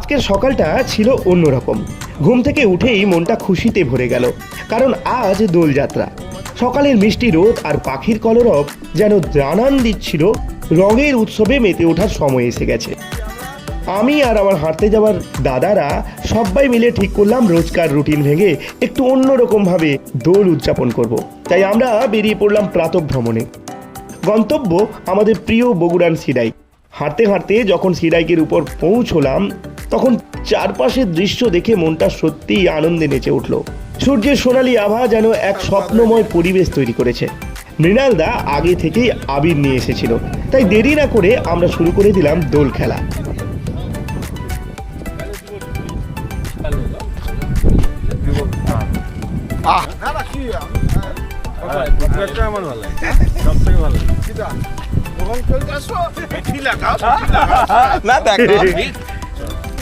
আজকের সকালটা ছিল অন্যরকম। ঘুম থেকে উঠেই মনটা খুশিতে ভরে গেল, কারণ আজ দোলযাত্রা। সকালের মিষ্টি রোদ আর পাখির কলরব যেন জানান দিচ্ছিল রঙের উৎসবে মেতে ওঠার সময় এসে গেছে। আমি আর আমার হাঁটতে যাওয়ার দাদারা সবাই মিলে ঠিক করলাম রোজকার রুটিন ভেঙে একটু অন্যরকমভাবে দোল উদযাপন করব। তাই আমরা বেরিয়ে পড়লাম প্রাতঃ ভ্রমণে। গন্তব্য আমাদের প্রিয় বগুড়ান সিরাই। হাঁটতে হাঁটতে যখন সিরাইকের উপর পৌঁছলাম তখন চারপাশের দৃশ্য দেখে মনটা সত্যিই আনন্দে নেচে উঠল। সূর্যের সোনালী আভা যেন এক স্বপ্নময় পরিবেশ তৈরি করেছে। মৃণালদা আগে থেকেই আবির নিয়ে এসেছিল, তাই দেরি না করে আমরা শুরু করে দিলাম দোল খেলা।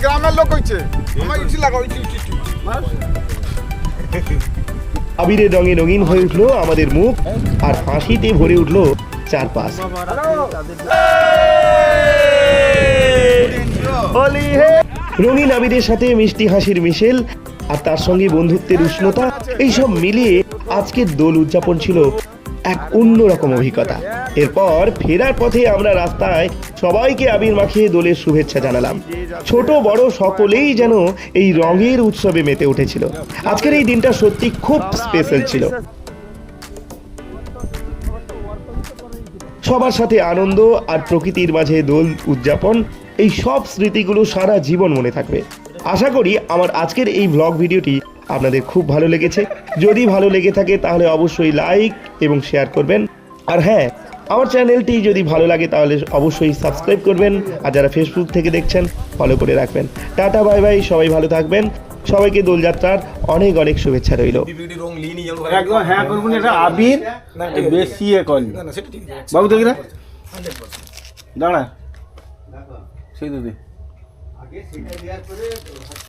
গ্রামের লোক হইছে আবিরের রঙে রঙিন হয়ে উঠলো আমাদের মুখ, আর হাসিতে ভরে উঠলো চারপাশ। রঙিন আবিরের সাথে মিষ্টি হাসির মিশেল আর তার সঙ্গে বন্ধুত্বের উষ্ণতা, এইসব মিলিয়ে আজকের দোল উদযাপন ছিল এক অন্যরকম অভিজ্ঞতা। এরপর ফেরার পথে আমরা রাস্তায় সবাইকে আবির মাখিয়ে দোলের শুভেচ্ছা জানালাম। ছোট বড় সকলেই যেন এই রঙের উৎসবে মেতে উঠেছিল। আজকের এই দিনটা সত্যি খুব স্পেশাল ছিল। সবার সাথে আনন্দ আর প্রকৃতির মাঝে দোল উদযাপন, এই সব স্মৃতিগুলো সারা জীবন মনে থাকবে। আশা করি আমার আজকের এই ব্লগ ভিডিওটি আপনাদের খুব ভালো লেগেছে। যদি ভালো লেগে থাকে তাহলে অবশ্যই লাইক এবং শেয়ার করবেন। আর হ্যাঁ, আমার চ্যানেলটি যদি ভালো লাগে তাহলে অবশ্যই সাবস্ক্রাইব করবেন। আর যারা ফেসবুক থেকে দেখছেন ফলো করে রাখবেন। টাটা, বাই বাই, সবাই ভালো থাকবেন। সবাইকে দোলযাত্রার অনেক অনেক শুভেচ্ছা রইল। একদম হ্যাঁ করবেন, এটা আবির বেশি বাবু দেখি না দাঁড়া সেই দিদি।